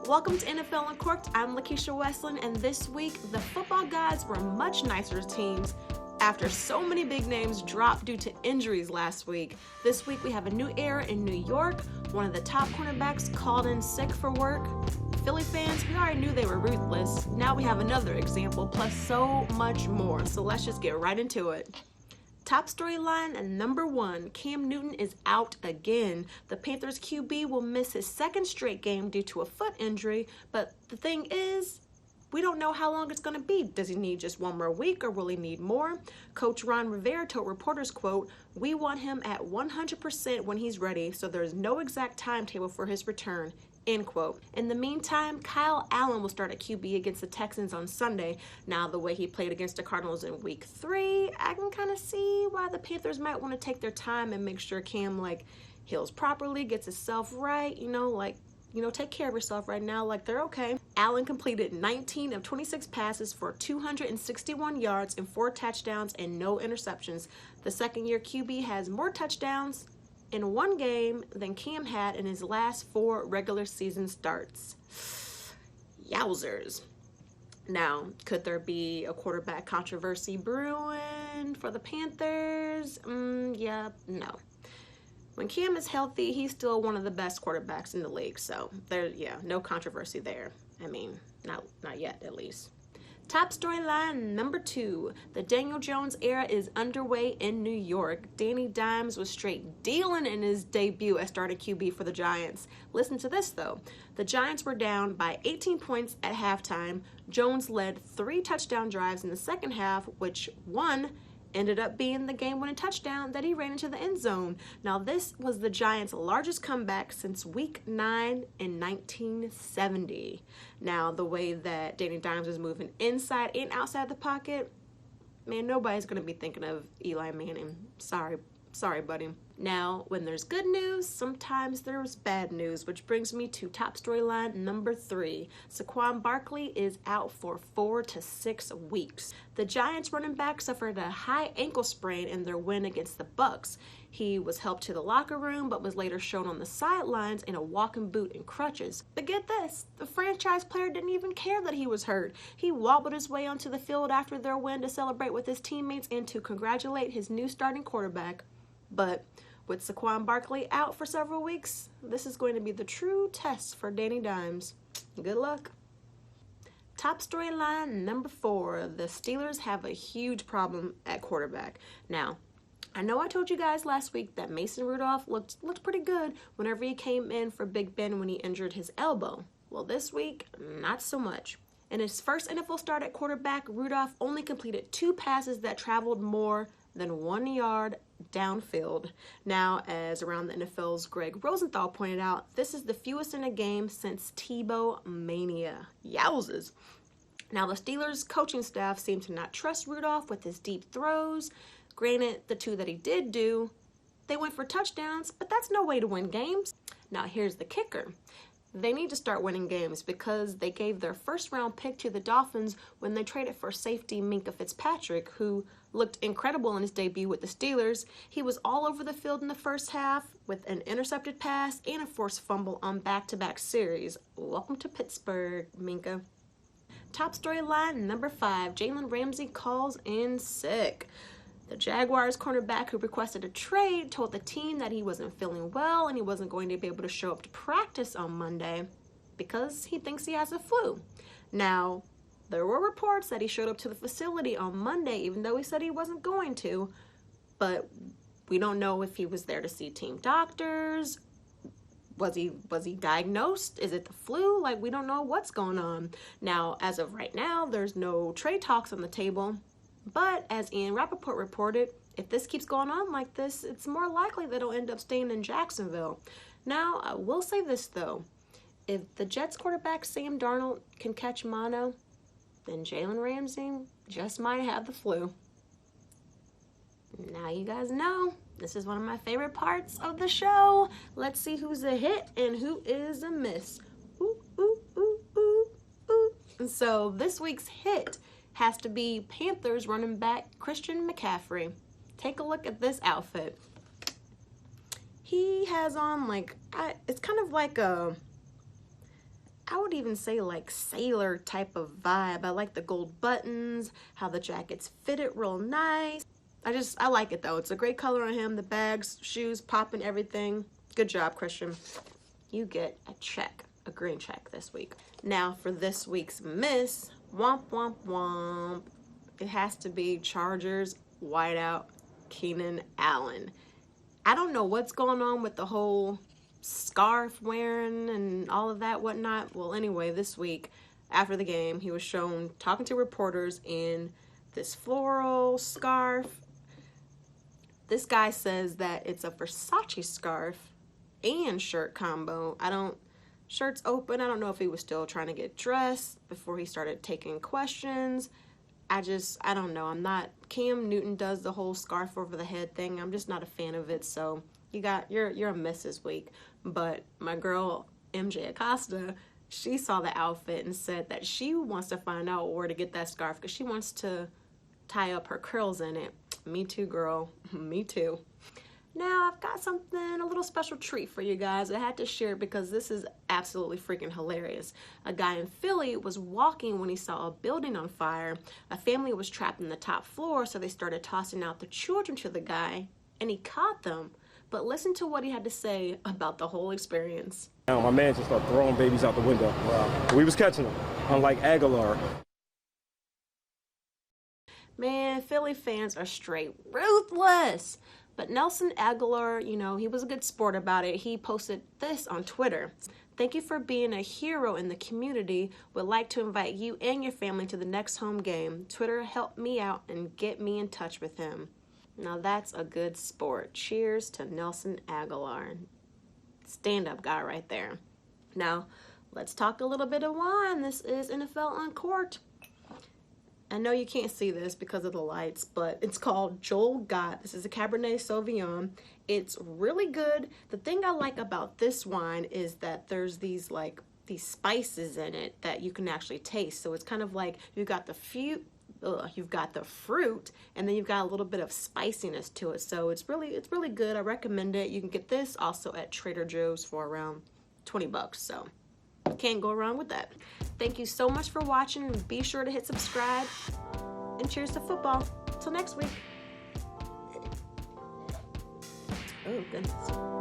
Welcome to NFL Uncorked. I'm Lakisha Wesseling, and this week, the football gods were much nicer teams after so many big names dropped due to injuries last week. This week, we have a new era in New York. One of the top cornerbacks called in sick for work. Philly fans, we already knew they were ruthless. Now we have another example, plus so much more. So let's just get right into it. Top storyline number 1, Cam Newton is out again. The Panthers QB will miss his second straight game due to a foot injury, but the thing is, we don't know how long it's going to be. Does he need just one more week or will he need more? Coach Ron Rivera told reporters, quote, "We want him at 100% when he's ready, so there's no exact timetable for his return." End quote. In the meantime, Kyle Allen will start at QB against the Texans on Sunday. Now, the way he played against the Cardinals in week 3, I can kind of see why the Panthers might want to take their time and make sure Cam, heals properly, gets himself right, take care of yourself right now, they're okay. Allen completed 19 of 26 passes for 261 yards and 4 touchdowns and no interceptions. The second-year QB has more touchdowns in one game than Cam had in his last 4 regular season starts. Yowzers. Now, could there be a quarterback controversy brewing for the Panthers? No. When Cam is healthy, he's still one of the best quarterbacks in the league, so no controversy there. Not yet, at least. Top storyline number 2, the Daniel Jones era is underway in New York. Danny Dimes was straight dealing in his debut as starting QB for the Giants. Listen to this, though. The Giants were down by 18 points at halftime. Jones led 3 touchdown drives in the second half, which one ended up being the game-winning touchdown that he ran into the end zone. Now, this was the Giants' largest comeback since Week 9 in 1970. Now, the way that Danny Dimes was moving inside and outside the pocket, man, nobody's going to be thinking of Eli Manning. Sorry, buddy. Now, when there's good news, sometimes there's bad news, which brings me to top storyline number 3. Saquon Barkley is out for 4 to 6 weeks. The Giants running back suffered a high ankle sprain in their win against the Bucs. He was helped to the locker room, but was later shown on the sidelines in a walking boot and crutches. But get this, the franchise player didn't even care that he was hurt. He wobbled his way onto the field after their win to celebrate with his teammates and to congratulate his new starting quarterback. But with Saquon Barkley out for several weeks, this is going to be the true test for Danny Dimes. Good luck. Top storyline number 4, the Steelers have a huge problem at quarterback. Now, I know I told you guys last week that Mason Rudolph looked pretty good whenever he came in for Big Ben when he injured his elbow. Well, this week, not so much. In his first NFL start at quarterback, Rudolph only completed 2 passes that traveled more than 1 yard downfield. Now, as Around the NFL's Greg Rosenthal pointed out, this is the fewest in a game since Tebow Mania. Yowzes. Now, the Steelers' coaching staff seemed to not trust Rudolph with his deep throws. Granted, the 2 that he did do, they went for touchdowns, but that's no way to win games. Now, here's the kicker. They need to start winning games because they gave their first-round pick to the Dolphins when they traded for safety Minkah Fitzpatrick, who looked incredible in his debut with the Steelers. He was all over the field in the first half with an intercepted pass and a forced fumble on back-to-back series. Welcome to Pittsburgh, Minkah. Top storyline number 5, Jalen Ramsey calls in sick. The Jaguars cornerback who requested a trade told the team that he wasn't feeling well and he wasn't going to be able to show up to practice on Monday because he thinks he has a flu. Now, there were reports that he showed up to the facility on Monday even though he said he wasn't going to, but we don't know if he was there to see team doctors. Was he diagnosed? Is it the flu? We don't know what's going on. Now, as of right now, there's no trade talks on the table. But as Ian Rappaport reported, if this keeps going on like this, it's more likely that he'll end up staying in Jacksonville. Now, I will say this, though. If the Jets quarterback Sam Darnold can catch mono, then Jalen Ramsey just might have the flu. Now you guys know, this is one of my favorite parts of the show. Let's see who's a hit and who is a miss. Ooh, ooh, ooh, ooh, ooh. And so this week's hit has to be Panthers running back Christian McCaffrey. Take a look at this outfit. He has on it's kind of like a I would even say like sailor type of vibe. I like the gold buttons, how the jackets fit it real nice. I like it though. It's a great color on him. The bags, shoes, popping, everything. Good job, Christian. You get a check, a green check this week. Now for this week's miss, womp womp womp. It has to be Chargers wideout Keenan Allen. I don't know what's going on with the whole scarf wearing and all of that whatnot. Well, anyway, this week after the game, he was shown talking to reporters in this floral scarf. This guy says that it's a Versace scarf and shirt combo. Shirt's open. I don't know if he was still trying to get dressed before he started taking questions. I don't know. Cam Newton does the whole scarf over the head thing. I'm just not a fan of it. So you're a miss this week. But my girl, MJ Acosta, she saw the outfit and said that she wants to find out where to get that scarf because she wants to tie up her curls in it. Me too, girl. Me too. Now, I've got a little special treat for you guys. I had to share it because this is absolutely freaking hilarious. A guy in Philly was walking when he saw a building on fire. A family was trapped in the top floor, so they started tossing out the children to the guy, and he caught them. But listen to what he had to say about the whole experience. My man just started throwing babies out the window. Wow. We was catching them, unlike Aguilar. Man, Philly fans are straight ruthless. But Nelson Aguilar, he was a good sport about it. He posted this on Twitter. Thank you for being a hero in the community. Would like to invite you and your family to the next home game. Twitter helped me out and get me in touch with him. Now that's a good sport. Cheers to Nelson Aguilar. Stand-up guy right there. Now, let's talk a little bit of wine. This is NFL Uncorked. I know you can't see this because of the lights, but it's called Joel Gott. This is a Cabernet Sauvignon. It's really good. The thing I like about this wine is that there's these spices in it that you can actually taste. So it's kind of like you've got the fruit, and then you've got a little bit of spiciness to it. So it's really good. I recommend it. You can get this also at Trader Joe's for around $20. So can't go wrong with that. Thank you so much for watching. Be sure to hit subscribe. And cheers to football. Till next week. Oh, goodness.